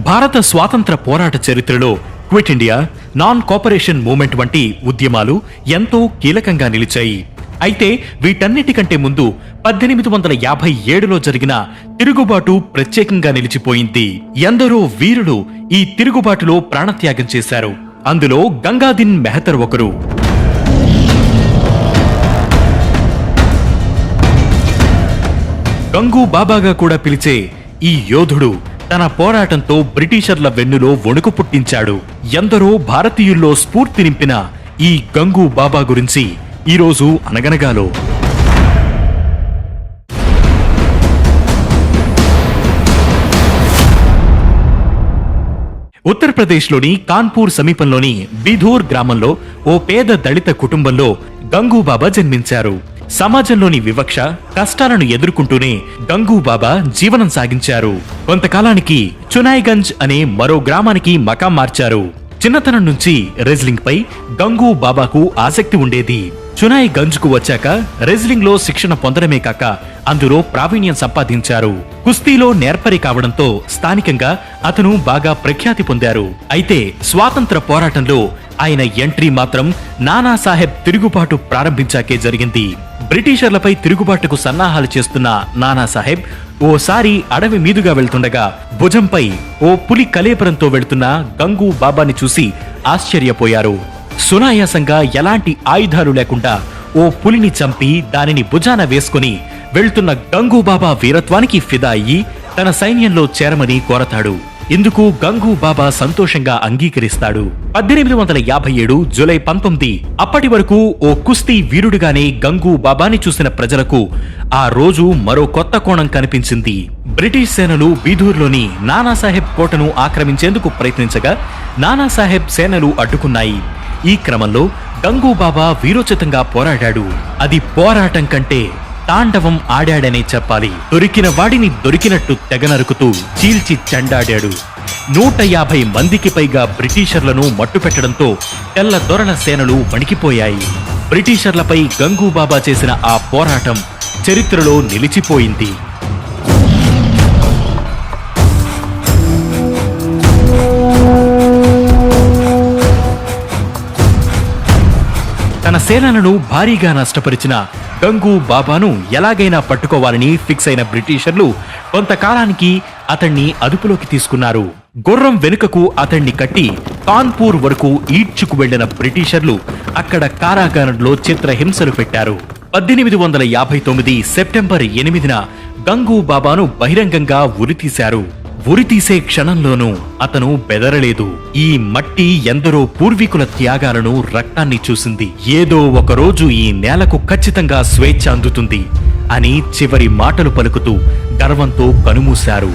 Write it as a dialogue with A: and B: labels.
A: భారత స్వాతంత్ర పోరాట చరిత్రలో quit India, non cooperation movement వంటి ఉద్యమాలు ఎంతో కీలకంగా నిలిచాయి. అయితే వీటన్నిటికంటే ముందు 1857లో జరిగిన తిరుగుబాటు ప్రత్యేకంగా నిలిచిపోయింది. ఎందరో వీరులు ఈ తిరుగుబాటులో ప్రాణత్యాగం చేశారు. అందులో గంగాదిన్ మెహతర్ ఒకరు. గంగు బాబాగా కూడా పిలిచే ఈ యోధుడు తన పోరాటంతో బ్రిటిషర్ల వెన్నులో వణుకు పుట్టించాడు. ఎందరో భారతీయుల్లో స్ఫూర్తి నింపిన ఈ గంగు బాబా గురించి ఈరోజు అనగనగాలో. ఉత్తరప్రదేశ్లోని కాన్పూర్ సమీపంలోని బిధూర్ గ్రామంలో ఓ పేద దళిత కుటుంబంలో గంగు బాబా జన్మించారు. సమాజంలోని వివక్ష, కష్టాలను ఎదుర్కొంటూనే గంగు బాబా జీవనం సాగించారు. కొంతకాలానికి చునాయిగంజ్ అనే మరో గ్రామానికి మకాం మార్చారు. చిన్నతనం నుంచి రెజ్లింగ్ పై గంగు బాబాకు ఆసక్తి ఉండేది. చునాయి గంజ్ కు వచ్చాక రెజ్లింగ్ లో శిక్షణ పొందడమే కాక అందులో ప్రావీణ్యం సంపాదించారు. కుస్తీలో నేర్పరి కావడంతో స్థానికంగా అతను బాగా ప్రఖ్యాతి పొందారు. అయితే స్వాతంత్ర పోరాటంలో ఆయన ఎంట్రీ మాత్రం నానాసాహెబ్ తిరుగుబాటు ప్రారంభించాకే జరిగింది. బ్రిటిషర్లపై తిరుగుబాటుకు సన్నాహాలు చేస్తున్న నానాసాహెబ్ ఓసారి అడవి మీదుగా వెళ్తుండగా భుజంపై ఓ పులి కలేపరంతో వెళ్తున్న గంగు బాబాని చూసి ఆశ్చర్యపోయారు. సునాయాసంగా ఎలాంటి ఆయుధాలు లేకుండా ఓ పులిని చంపి దానిని భుజాన వేసుకుని వెళ్తున్న గంగు బాబా వీరత్వానికి ఫిదా అయ్యి తన సైన్యంలో చేరమని కోరతాడు. ఇందుకు గంగు బాబా సంతోషంగా అంగీకరిస్తాడు. 1857 జూలై 19 అప్పటి వరకు ఓ కుస్తీ వీరుడుగానే గంగు బాబాని చూసిన ప్రజలకు ఆ రోజు మరో కొత్త కోణం కనిపించింది. బ్రిటిష్ సేనలు బీదూర్లోని నానాసాహెబ్ కోటను ఆక్రమించేందుకు ప్రయత్నించగా నానాసాహెబ్ సేనలు అడ్డుకున్నాయి. ఈ క్రమంలో గంగు బాబా వీరోచితంగా పోరాడాడు. అది పోరాటం కంటే తాండవం ఆడాడనే చెప్పాలి. దొరికిన వాడిని దొరికినట్టు తెగనరుకుతూ చీల్చి చెండాడాడు. 150 మందికి పైగా బ్రిటిషర్లను మట్టుపెట్టడంతో తెల్ల దొరల సేనలు వణికిపోయాయి. బ్రిటిషర్లపై గంగు బాబా చేసిన ఆ పోరాటం చరిత్రలో నిలిచిపోయింది. తన సేనలను భారీగా నష్టపరిచిన గంగు బాబాను ఎలాగైనా పట్టుకోవాలని ఫిక్స్ అయిన బ్రిటిషర్లు కొంతకాలానికి అతన్ని అదుపులోకి తీసుకున్నారు. గుర్రం వెనుకకు అతన్ని కట్టి కాన్పూర్ వరకు ఈడ్చుకు వెళ్లిన బ్రిటిషర్లు అక్కడ కారాగారంలో చిత్రహింసలు పెట్టారు. 1859 సెప్టెంబర్ 8న గంగు బాబాను బహిరంగంగా ఉరితీశారు. ఉరితీసే క్షణంలోనూ అతను బెదరలేదు. ఈ మట్టి ఎందరో పూర్వీకుల త్యాగాలను, రక్తాన్ని చూసింది. ఏదో ఒకరోజు ఈ నేలకు ఖచ్చితంగా స్వేచ్ఛ అందుతుంది అని చివరి మాటలు పలుకుతూ గర్వంతో కనుమూశారు.